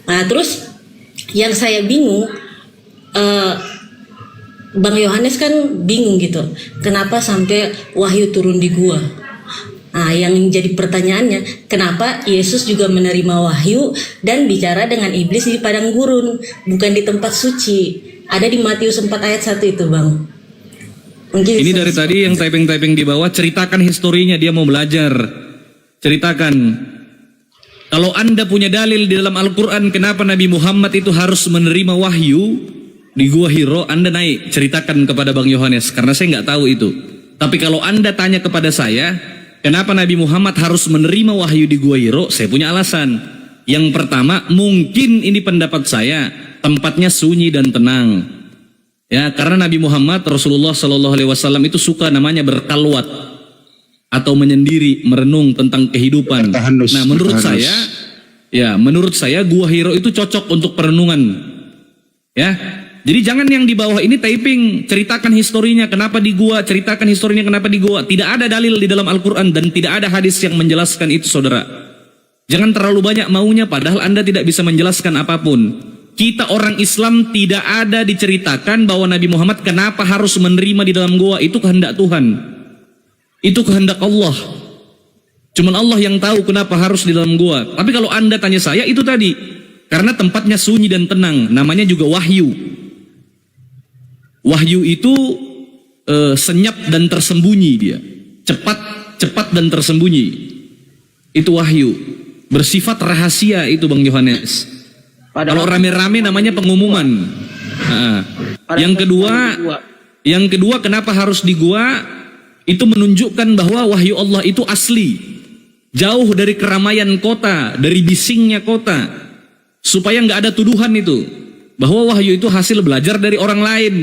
Nah terus yang saya bingung, Bang Yohanes kan bingung gitu, kenapa sampai wahyu turun di gua. Nah yang jadi pertanyaannya, kenapa Yesus juga menerima wahyu dan bicara dengan iblis di padang gurun, bukan di tempat suci? Ada di Matius 4 ayat 1 itu Bang. Mungkin ini dari tadi yang typing di bawah, ceritakan historinya, dia mau belajar. Ceritakan. Kalau Anda punya dalil di dalam Al-Quran kenapa Nabi Muhammad itu harus menerima wahyu di Gua Hiro, Anda naik, ceritakan kepada Bang Yohanes, karena saya nggak tahu itu. Tapi kalau Anda tanya kepada saya, kenapa Nabi Muhammad harus menerima wahyu di Gua Hiro, saya punya alasan. Yang pertama, mungkin ini pendapat saya, tempatnya sunyi dan tenang. Ya, karena Nabi Muhammad Rasulullah Shallallahu Alaihi Wasallam itu suka namanya berkalwat atau menyendiri, merenung tentang kehidupan. Nah, menurut saya Gua Hiro itu cocok untuk perenungan. Ya. Jadi jangan yang di bawah ini typing, ceritakan historinya kenapa di gua, ceritakan historinya kenapa di gua. Tidak ada dalil di dalam Al-Qur'an dan tidak ada hadis yang menjelaskan itu, Saudara. Jangan terlalu banyak maunya padahal Anda tidak bisa menjelaskan apapun. Kita orang Islam tidak ada diceritakan bahwa Nabi Muhammad kenapa harus menerima di dalam gua, itu kehendak Tuhan. Itu kehendak Allah. Cuman Allah yang tahu kenapa harus di dalam gua. Tapi kalau Anda tanya saya, itu tadi. Karena tempatnya sunyi dan tenang. Namanya juga wahyu. Wahyu itu senyap dan tersembunyi dia. Cepat dan tersembunyi. Itu wahyu. Bersifat rahasia itu Bang Yohanes. Kalau rame-rame namanya pengumuman. Nah, yang kedua kenapa harus di gua? Itu menunjukkan bahwa wahyu Allah itu asli, jauh dari keramaian kota, dari bisingnya kota, supaya nggak ada tuduhan itu bahwa wahyu itu hasil belajar dari orang lain.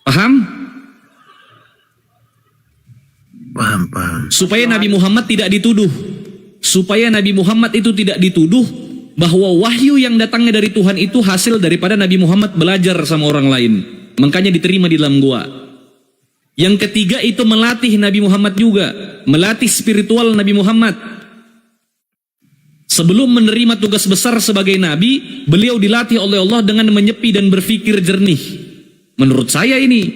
Paham? Paham. Supaya Nabi Muhammad tidak dituduh, supaya Nabi Muhammad itu tidak dituduh bahwa wahyu yang datangnya dari Tuhan itu hasil daripada Nabi Muhammad belajar sama orang lain, makanya diterima di dalam gua. Yang ketiga itu melatih Nabi Muhammad juga, melatih spiritual Nabi Muhammad. Sebelum menerima tugas besar sebagai Nabi, beliau dilatih oleh Allah dengan menyepi dan berpikir jernih. Menurut saya ini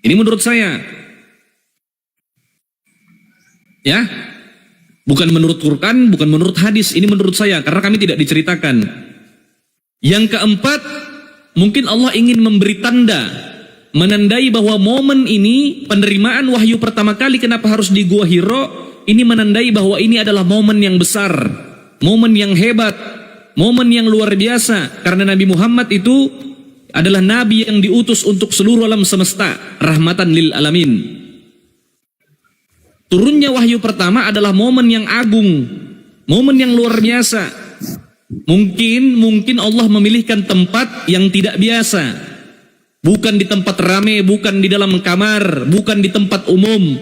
menurut saya. Ya, bukan menurut Quran, bukan menurut hadis, ini menurut saya, karena kami tidak diceritakan. Yang keempat, mungkin Allah ingin memberi tanda, menandai bahwa momen ini, penerimaan wahyu pertama kali kenapa harus di Gua Hiro, ini menandai bahwa ini adalah momen yang besar, momen yang hebat, momen yang luar biasa, karena Nabi Muhammad itu adalah Nabi yang diutus untuk seluruh alam semesta, rahmatan lil alamin. Turunnya wahyu pertama adalah momen yang agung, momen yang luar biasa. Mungkin Allah memilihkan tempat yang tidak biasa. Bukan di tempat rame, bukan di dalam kamar, bukan di tempat umum,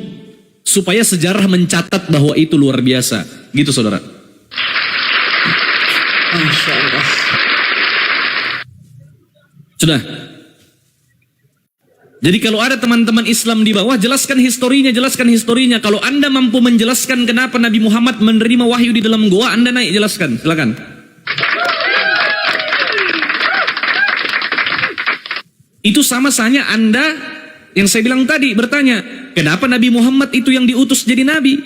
supaya sejarah mencatat bahwa itu luar biasa. Gitu saudara. Masya Allah. Sudah. Jadi kalau ada teman-teman Islam di bawah, jelaskan historinya. Kalau Anda mampu menjelaskan kenapa Nabi Muhammad menerima wahyu di dalam goa, Anda naik jelaskan, silakan. Itu sama saja Anda yang saya bilang tadi bertanya, kenapa Nabi Muhammad itu yang diutus jadi nabi?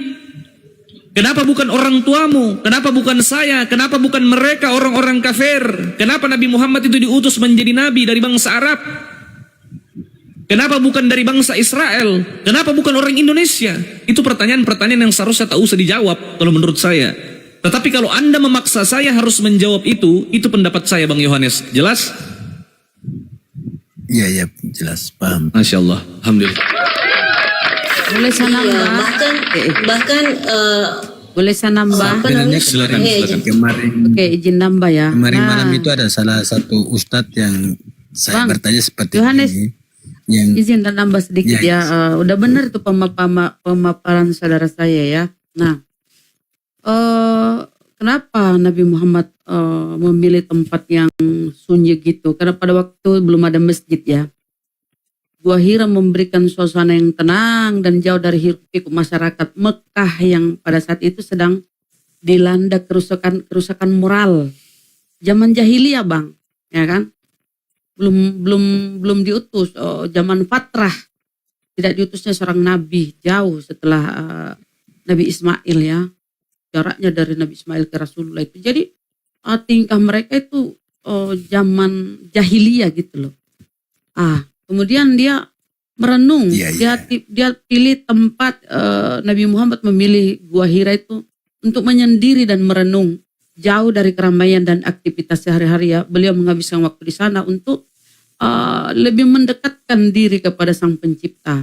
Kenapa bukan orang tuamu? Kenapa bukan saya? Kenapa bukan mereka orang-orang kafir? Kenapa Nabi Muhammad itu diutus menjadi nabi dari bangsa Arab? Kenapa bukan dari bangsa Israel? Kenapa bukan orang Indonesia? Itu pertanyaan-pertanyaan yang seharusnya tak usah dijawab kalau menurut saya. Tetapi kalau Anda memaksa saya harus menjawab itu pendapat saya Bang Yohanes. Jelas? Iya, jelas, paham. Masya Allah, alhamdulillah. Boleh saya nambah? bahkan Boleh saya nambah? Silakan. Oke, izin nambah ya. Kemarin malam itu ada salah satu ustadz yang saya Bang, bertanya seperti Yohanes, ini. Yang izin dan nambah sedikit ya. Udah benar itu pemaparan saudara saya ya. Nah, kenapa Nabi Muhammad memilih tempat yang sunyi gitu? Karena pada waktu belum ada masjid ya. Gua Hira memberikan suasana yang tenang dan jauh dari hiruk-pikuk masyarakat Mekah yang pada saat itu sedang dilanda kerusakan moral. Zaman jahiliyah Bang, ya kan? Belum diutus. Zaman fatrah tidak diutusnya seorang nabi, jauh setelah Nabi Ismail ya. Jaraknya dari Nabi Ismail ke Rasulullah itu. Jadi tingkah mereka itu zaman jahiliyah gitu loh. Kemudian dia merenung, dia pilih tempat Nabi Muhammad memilih Gua Hira itu untuk menyendiri dan merenung jauh dari keramaian dan aktivitas sehari-hari ya. Beliau menghabiskan waktu di sana untuk lebih mendekatkan diri kepada Sang Pencipta.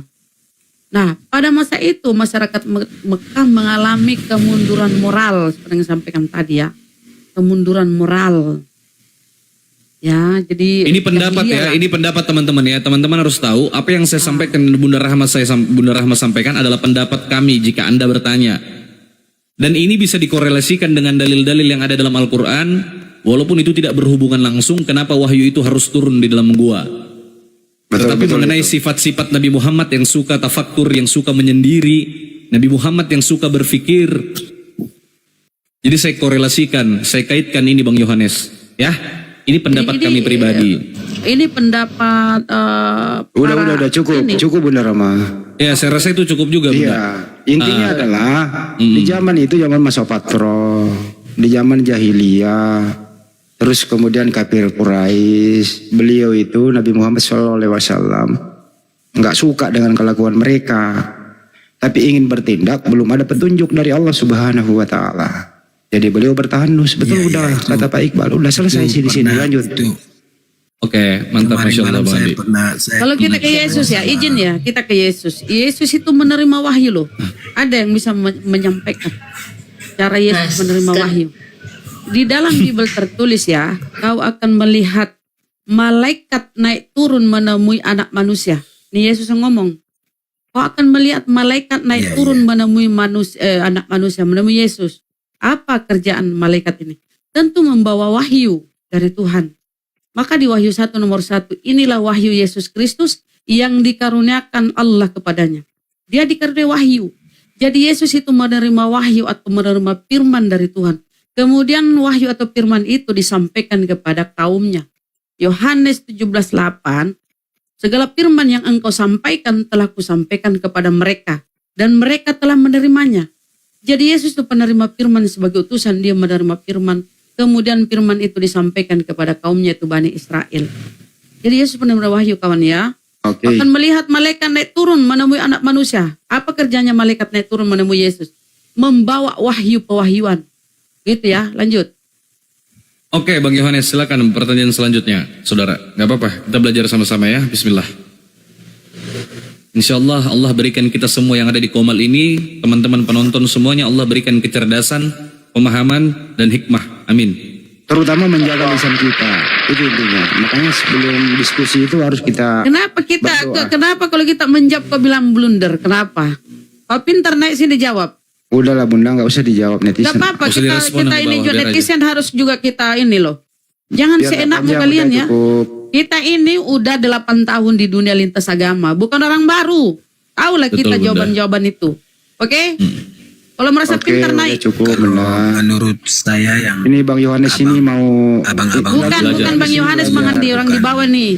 Nah, pada masa itu masyarakat Mekah mengalami kemunduran moral seperti yang disampaikan tadi ya. Kemunduran moral. Ya, jadi ini pendapat ya, ini pendapat teman-teman ya. Teman-teman harus tahu apa yang saya sampaikan Bunda Rahma sampaikan adalah pendapat kami jika Anda bertanya. Dan ini bisa dikorelasikan dengan dalil-dalil yang ada dalam Al-Qur'an, walaupun itu tidak berhubungan langsung kenapa wahyu itu harus turun di dalam gua. Tetapi mengenai sifat-sifat Nabi Muhammad yang suka tafakkur, yang suka menyendiri, Nabi Muhammad yang suka berfikir. Jadi saya korelasikan, saya kaitkan ini Bang Yohanes, ya. Ini pendapat kami pribadi. Ini pendapat Udah cukup Bunda Rama. Ya, saya rasa itu cukup juga, Bunda. Iya, intinya adalah di zaman itu zaman masa patro, di zaman jahiliyah, terus kemudian kafir Quraisy, beliau itu Nabi Muhammad SAW nggak suka dengan kelakuan mereka, tapi ingin bertindak, belum ada petunjuk dari Allah Subhanahu Wa Taala. Jadi beliau bertahan betul udah kata Pak Iqbal udah selesai di sini lanjut. Oke, mantap Masya Allah Bang Andi. Kalau kita ke Yesus ya, izin ya, kita ke Yesus. Yesus itu menerima wahyu loh. Ada yang bisa menyampaikan cara Yesus menerima wahyu. Di dalam Bible tertulis ya, kau akan melihat malaikat naik turun menemui anak manusia. Ini Yesus yang ngomong. Kau akan melihat malaikat naik turun menemui anak manusia, menemui Yesus. Apa kerjaan malaikat ini? Tentu membawa wahyu dari Tuhan. Maka di Wahyu 1 nomor 1, inilah wahyu Yesus Kristus yang dikaruniakan Allah kepadanya. Dia dikaruniai wahyu. Jadi Yesus itu menerima wahyu atau menerima firman dari Tuhan. Kemudian wahyu atau firman itu disampaikan kepada kaumnya. Yohanes 17:8, segala firman yang engkau sampaikan telah kusampaikan kepada mereka. Dan mereka telah menerimanya. Jadi Yesus itu penerima firman sebagai utusan, dia menerima firman. Kemudian firman itu disampaikan kepada kaumnya itu Bani Israel. Jadi Yesus penerima wahyu kawan ya. Akan melihat malaikat naik turun menemui anak manusia. Apa kerjanya malaikat naik turun menemui Yesus? Membawa wahyu pewahyuan. Gitu ya, lanjut. Oke Bang Yohanes, silakan pertanyaan selanjutnya. Saudara, gak apa-apa, kita belajar sama-sama ya. Bismillah. InsyaAllah Allah berikan kita semua yang ada di Qomal ini, teman-teman penonton semuanya Allah berikan kecerdasan, pemahaman, dan hikmah. Amin. terutama menjaga lisan kita. Itu intinya. Makanya sebelum diskusi itu harus kita berdoa. Kenapa kalau kita menjawab kau bilang blunder? Kenapa? Kau pintar naik sini jawab. Udahlah Bunda, nggak usah dijawab netizen. Gak apa-apa, Usah direspon kita yang ini bawah, juga biar netizen harus juga kita ini loh. Jangan Biar seenakmu aja, kalian udah ya. cukup. Kita ini udah 8 tahun di dunia lintas agama, bukan orang baru. Tahulah Betul, kita Bunda. jawaban-jawaban itu. Oke? Kalau merasa Oke, pintar udah naik. cukup Kalau Bunda. menurut saya yang Ini Bang Yohanes ini mau abang-abang Bukan Bang Yohanes mengerti orang di bawah nih.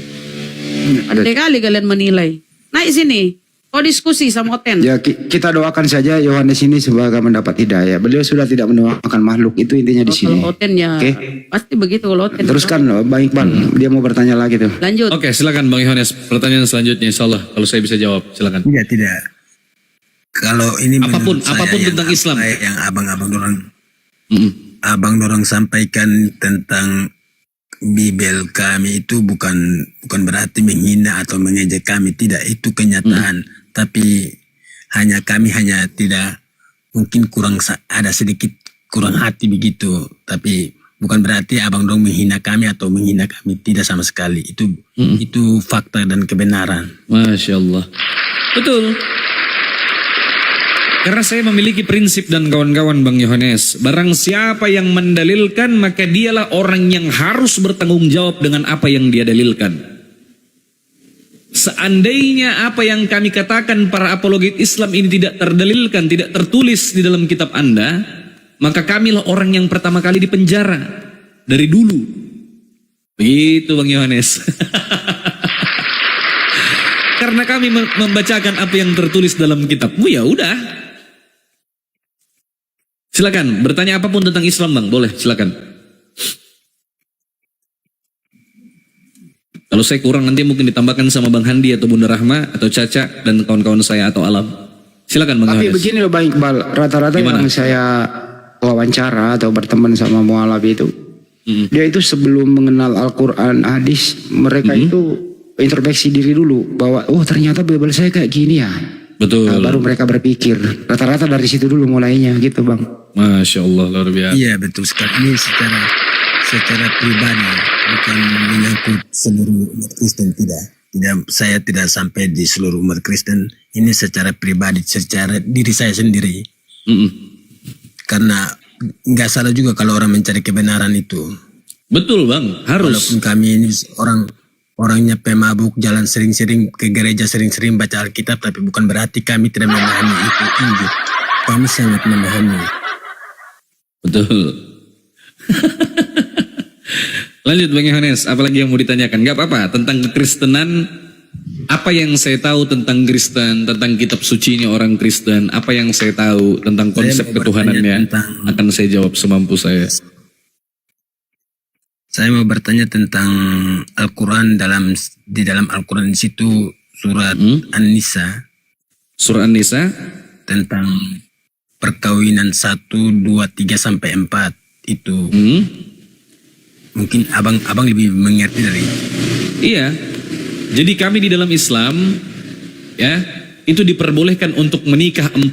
Andai kali kalian menilai. Naik sini. Kau diskusi sama Oten. Ya kita doakan saja Yohanes ini semoga mendapat hidayah. Beliau sudah tidak mendoakan makhluk, itu intinya di sini. Kalau Oten ya Oke. pasti begitu kalau Oten. Teruskan loh, Bang Iqbal. Dia mau bertanya lagi tuh. Lanjut. Oke, silakan Bang Yohanes. Pertanyaan selanjutnya, insya Allah kalau saya bisa jawab, silakan. tidak. Kalau ini Apapun- menurut saya apapun yang tentang Islam. yang abang-abang dorang Mm-mm. abang dorang sampaikan tentang Bibel kami itu bukan berarti menghina atau mengejek kami, tidak, itu kenyataan. Tapi kami hanya tidak, mungkin ada sedikit kurang hati begitu, tapi bukan berarti abang dong menghina kami atau menghina kami, tidak sama sekali. Itu fakta dan kebenaran. Masya Allah. Betul. Karena saya memiliki prinsip dan kawan-kawan Bang Yohanes. Barang siapa yang mendalilkan, maka dialah orang yang harus bertanggung jawab dengan apa yang dia dalilkan. Seandainya apa yang kami katakan para apologet Islam ini tidak terdalilkan, tidak tertulis di dalam kitab Anda, maka kamilah orang yang pertama kali dipenjara dari dulu. Begitu Bang Yohanes. Karena kami membacakan apa yang tertulis dalam kitabmu, ya udah. Silakan bertanya apapun tentang Islam Bang, boleh silakan. Kalau saya kurang nanti mungkin ditambahkan sama Bang Handi atau Bunda Rahma atau Caca dan kawan-kawan saya atau Alam. Silakan Bang Tapi Yohanes. begini loh Bang Iqbal, rata-rata Gimana? yang saya wawancara atau berteman sama mualaf itu, dia itu sebelum mengenal Al-Quran, hadis, mereka itu introspeksi diri dulu bahwa ternyata Bible saya kayak gini ya. Betul. Nah, baru mereka berpikir. Rata-rata dari situ dulu mulainya gitu Bang. Masya Allah luar biasa. Iya betul sekali. Ini secara pribadi, bukan menyangkut seluruh umat Kristen, tidak. Saya tidak sampai di seluruh umat Kristen. Ini secara pribadi, secara diri saya sendiri. Karena nggak salah juga kalau orang mencari kebenaran itu. Betul Bang, harus. Walaupun kami ini orangnya pemabuk, jalan sering-sering ke gereja, sering-sering baca Alkitab, tapi bukan berarti kami tidak memahami itu. Injil. Kami sangat memahami. Betul. Lanjut Bang Yohanes, apalagi yang mau ditanyakan? Gak apa-apa, tentang kekristenan, apa yang saya tahu tentang Kristen, tentang kitab sucinya orang Kristen, apa yang saya tahu tentang konsep mau ketuhanannya, bertanya tentang- akan saya jawab semampu saya. Saya mau bertanya tentang Al-Quran, di dalam Al-Quran di situ surat An-Nisa Surah An-Nisa, tentang perkawinan 1, 2, 3 sampai 4 itu. Mungkin abang lebih mengerti dari itu. iya. Jadi kami di dalam Islam, ya, itu diperbolehkan untuk menikah 4